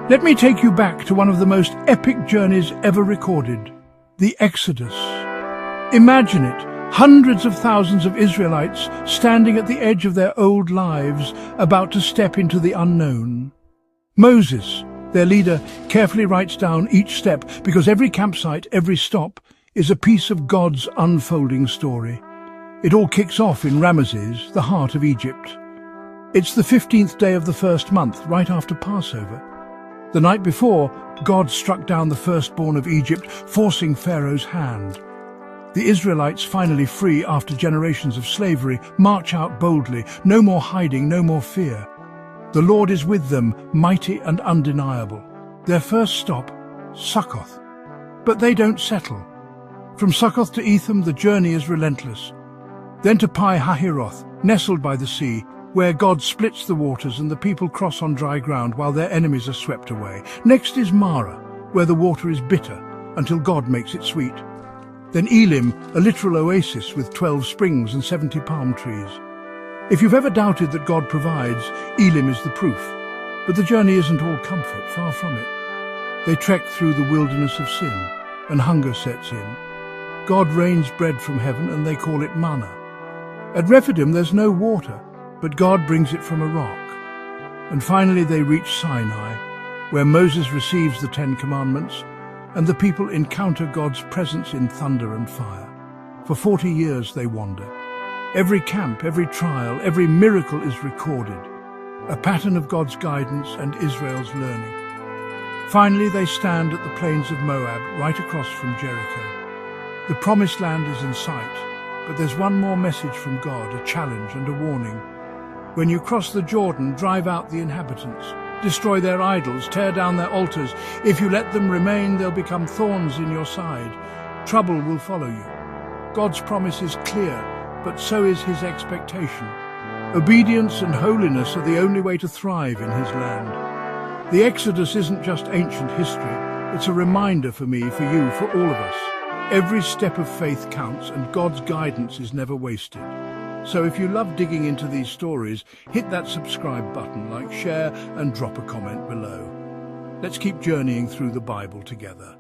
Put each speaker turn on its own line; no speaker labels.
Let me take you back to one of the most epic journeys ever recorded, the Exodus. Imagine it, hundreds of thousands of Israelites standing at the edge of their old lives, about to step into the unknown. Moses, their leader, carefully writes down each step because every campsite, every stop, is a piece of God's unfolding story. It all kicks off in Rameses, the heart of Egypt. It's the 15th day of the first month, right after Passover. The night before, God struck down the firstborn of Egypt, forcing Pharaoh's hand. The Israelites, finally free after generations of slavery, march out boldly. No more hiding, no more fear. The Lord is with them, mighty and undeniable. Their first stop, Succoth. But they don't settle. From Succoth to Etham, the journey is relentless. Then to Pi-hahiroth, nestled by the sea, where God splits the waters and the people cross on dry ground while their enemies are swept away. Next is Marah, where the water is bitter until God makes it sweet. Then Elim, a literal oasis with 12 springs and 70 palm trees. If you've ever doubted that God provides, Elim is the proof. But the journey isn't all comfort, far from it. They trek through the wilderness of sin, and hunger sets in. God rains bread from heaven, and they call it manna. At Rephidim there's no water, but God brings it from a rock. And finally they reach Sinai, where Moses receives the 10 Commandments, and the people encounter God's presence in thunder and fire. For 40 years they wander. Every camp, every trial, every miracle is recorded, a pattern of God's guidance and Israel's learning. Finally they stand at the plains of Moab, right across from Jericho. The promised land is in sight, but there's one more message from God, a challenge and a warning. When you cross the Jordan, drive out the inhabitants, destroy their idols, tear down their altars. If you let them remain, they'll become thorns in your side. Trouble will follow you. God's promise is clear, but so is his expectation. Obedience and holiness are the only way to thrive in his land. The Exodus isn't just ancient history. It's a reminder for me, for you, for all of us. Every step of faith counts, and God's guidance is never wasted. So if you love digging into these stories, hit that subscribe button, like, share, and drop a comment below. Let's keep journeying through the Bible together.